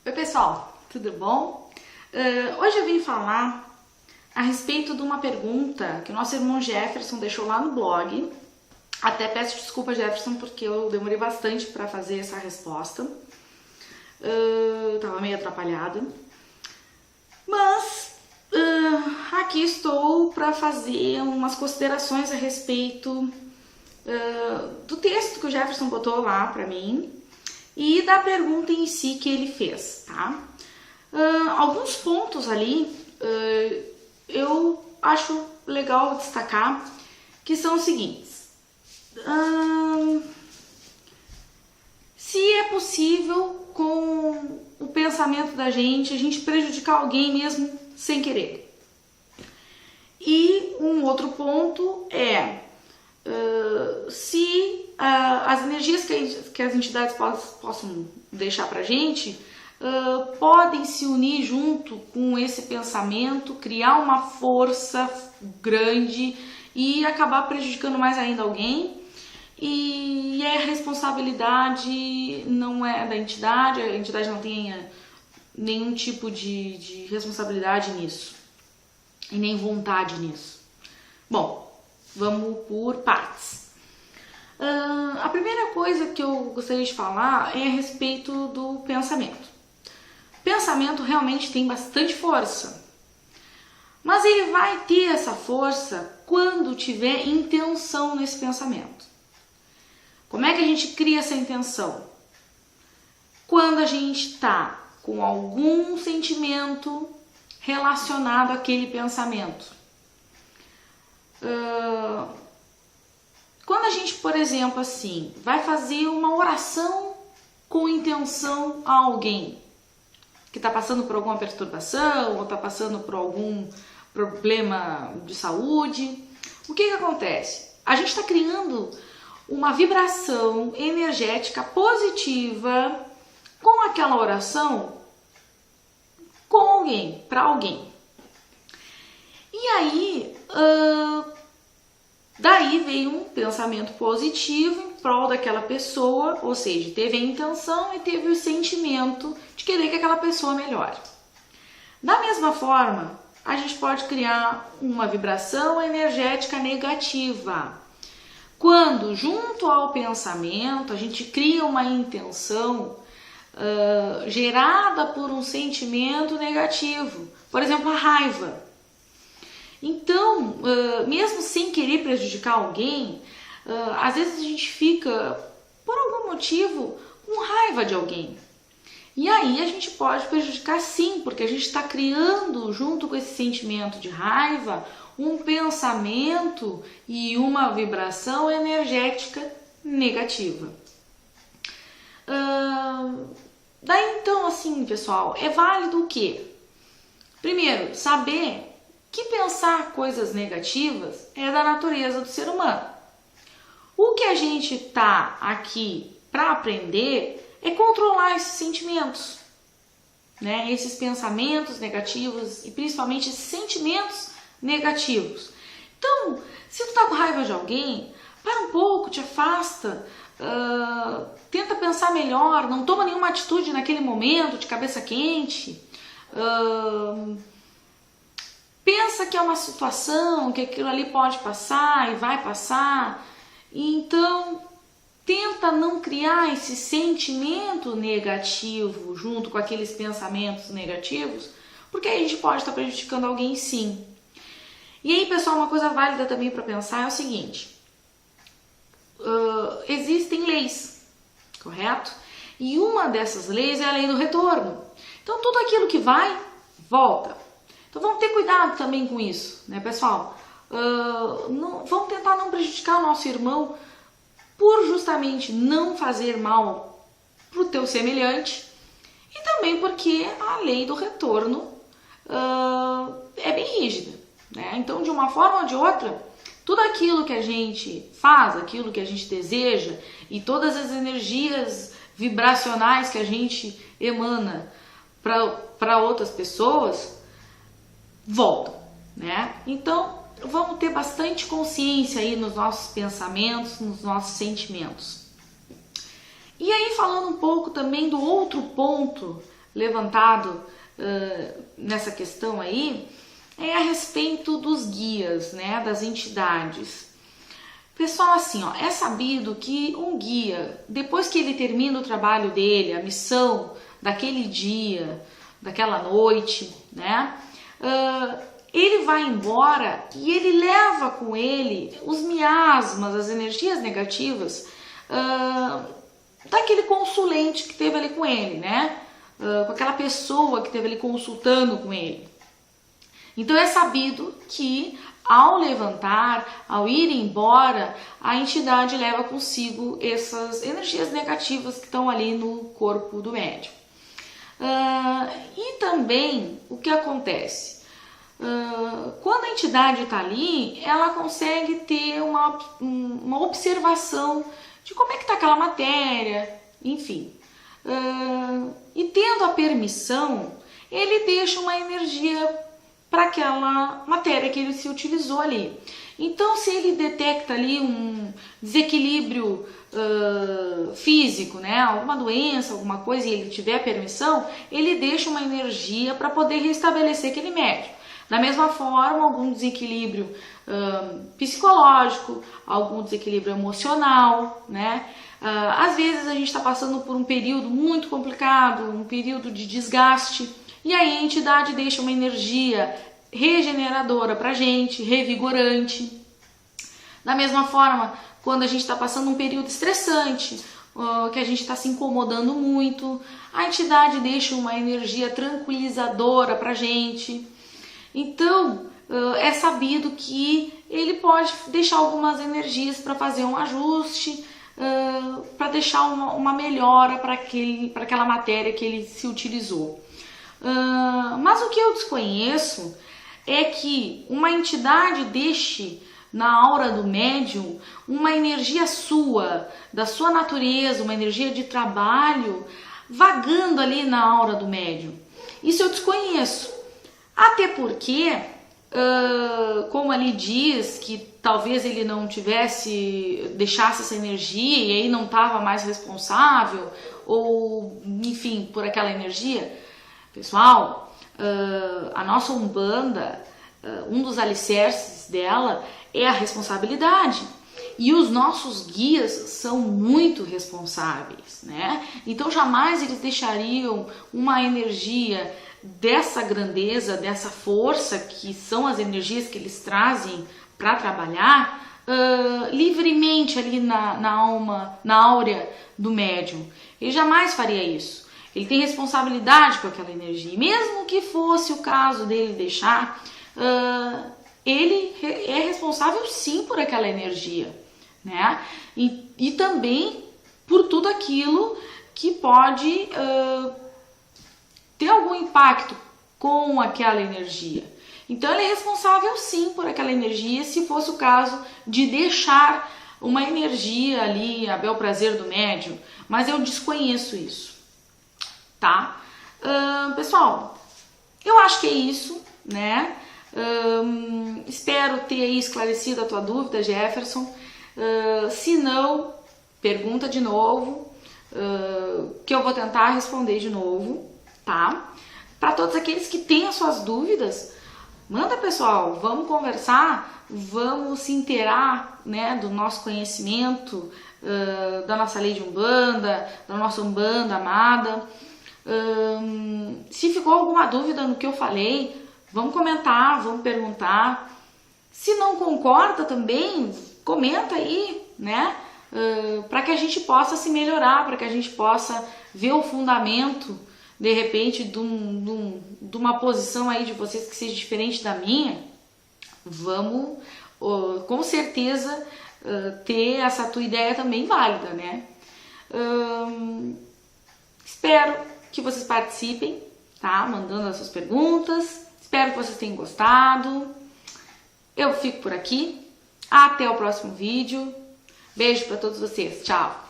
Oi pessoal, tudo bom? Hoje eu vim falar a respeito de uma pergunta que o nosso irmão Jefferson deixou lá no blog. Até peço desculpa, Jefferson, porque eu demorei bastante para fazer essa resposta. Tava meio atrapalhada. Mas aqui estou para fazer umas considerações a respeito do texto que o Jefferson botou lá para mim e da pergunta em si que ele fez, tá? Alguns pontos ali eu acho legal destacar, que são os seguintes. Se é possível com o pensamento da gente, a gente prejudicar alguém mesmo sem querer. E um outro ponto é se as energias que as entidades possam deixar pra gente podem se unir junto com esse pensamento, criar uma força grande e acabar prejudicando mais ainda alguém. E a responsabilidade não é da entidade, a entidade não tem nenhum tipo de responsabilidade nisso e nem vontade nisso. Bom, vamos por partes. A primeira coisa que eu gostaria de falar é a respeito do pensamento. Pensamento realmente tem bastante força, mas ele vai ter essa força quando tiver intenção nesse pensamento. Como é que a gente cria essa intenção? Quando a gente está com algum sentimento relacionado àquele pensamento. Quando a gente, por exemplo, assim, vai fazer uma oração com intenção a alguém que está passando por alguma perturbação ou está passando por algum problema de saúde, o que acontece? A gente está criando uma vibração energética positiva com aquela oração com alguém, para alguém. E aí, daí veio um pensamento positivo em prol daquela pessoa, ou seja, teve a intenção e teve o sentimento de querer que aquela pessoa melhore. Da mesma forma, a gente pode criar uma vibração energética negativa. Quando, junto ao pensamento, a gente cria uma intenção gerada por um sentimento negativo, por exemplo, a raiva. Então, mesmo sem querer prejudicar alguém, às vezes a gente fica, por algum motivo, com raiva de alguém. E aí a gente pode prejudicar sim, porque a gente está criando, junto com esse sentimento de raiva, um pensamento e uma vibração energética negativa. Daí então, assim, pessoal, é válido o quê? Primeiro, saber que pensar coisas negativas é da natureza do ser humano. O que a gente tá aqui para aprender é controlar esses sentimentos, né? Esses pensamentos negativos e principalmente esses sentimentos negativos. Então, se tu tá com raiva de alguém, para um pouco, te afasta, tenta pensar melhor, não toma nenhuma atitude naquele momento de cabeça quente. Pensa que é uma situação, que aquilo ali pode passar e vai passar. Então, tenta não criar esse sentimento negativo junto com aqueles pensamentos negativos, porque aí a gente pode estar prejudicando alguém sim. E aí, pessoal, uma coisa válida também para pensar é o seguinte. Existem leis, correto? E uma dessas leis é a lei do retorno. Então, tudo aquilo que vai, volta. Então vamos ter cuidado também com isso, né, pessoal? Vamos tentar não prejudicar o nosso irmão por justamente não fazer mal para o teu semelhante e também porque a lei do retorno é bem rígida, né? Então, de uma forma ou de outra, tudo aquilo que a gente faz, aquilo que a gente deseja e todas as energias vibracionais que a gente emana para outras pessoas voltam, né? Então, vamos ter bastante consciência aí nos nossos pensamentos, nos nossos sentimentos. E aí, falando um pouco também do outro ponto levantado nessa questão aí é a respeito dos guias, né, das entidades. Pessoal, assim, ó, é sabido que um guia, depois que ele termina o trabalho dele, a missão daquele dia, daquela noite, né, ele vai embora e ele leva com ele os miasmas, as energias negativas daquele consulente que teve ali com ele, né? Com aquela pessoa que esteve ali consultando com ele. Então é sabido que ao levantar, ao ir embora, a entidade leva consigo essas energias negativas que estão ali no corpo do médium. E também o que acontece? Quando a entidade está ali, ela consegue ter uma observação de como é que está aquela matéria, enfim. E tendo a permissão, ele deixa uma energia para aquela matéria que ele se utilizou ali. Então, se ele detecta ali um desequilíbrio físico, né, alguma doença, alguma coisa, e ele tiver permissão, ele deixa uma energia para poder restabelecer aquele médium. Da mesma forma, algum desequilíbrio psicológico, algum desequilíbrio emocional, né? Às vezes a gente está passando por um período muito complicado, um período de desgaste, e aí a entidade deixa uma energia regeneradora para a gente, revigorante. Da mesma forma, quando a gente está passando um período estressante, que a gente está se incomodando muito, a entidade deixa uma energia tranquilizadora para a gente. Então, é sabido que ele pode deixar algumas energias para fazer um ajuste, para deixar uma melhora para aquela matéria que ele se utilizou. Mas o que eu desconheço é que uma entidade deixe na aura do médium uma energia sua, da sua natureza, uma energia de trabalho, vagando ali na aura do médium. Isso eu desconheço. Até porque, como ali diz que talvez ele não deixasse essa energia e aí não estava mais responsável, ou enfim, por aquela energia. Pessoal, a nossa Umbanda, um dos alicerces dela é a responsabilidade. E os nossos guias são muito responsáveis, né? Então jamais eles deixariam uma energia dessa grandeza, dessa força, que são as energias que eles trazem para trabalhar, livremente ali na alma, na áurea do médium. Ele jamais faria isso. Ele tem responsabilidade com aquela energia. E mesmo que fosse o caso dele deixar, ele é responsável sim por aquela energia, né? E também por tudo aquilo que pode ter algum impacto com aquela energia. Então ele é responsável sim por aquela energia, se fosse o caso de deixar uma energia ali a bel prazer do médium, mas eu desconheço isso, tá? Pessoal, eu acho que é isso, né? Espero ter aí esclarecido a tua dúvida, Jefferson. Se não, pergunta de novo, que eu vou tentar responder de novo, tá? Para todos aqueles que têm as suas dúvidas, manda, pessoal, vamos conversar, vamos se inteirar, né, do nosso conhecimento, da nossa lei de Umbanda, da nossa Umbanda amada. Se ficou alguma dúvida no que eu falei, vamos comentar, vamos perguntar. Se não concorda também, comenta aí, né? Para que a gente possa se melhorar, para que a gente possa ver o fundamento, de repente, de uma posição aí de vocês que seja diferente da minha. Vamos, com certeza, ter essa tua ideia também válida, né? Espero que vocês participem, tá? Mandando as suas perguntas. Espero que vocês tenham gostado. Eu fico por aqui. Até o próximo vídeo. Beijo para todos vocês. Tchau!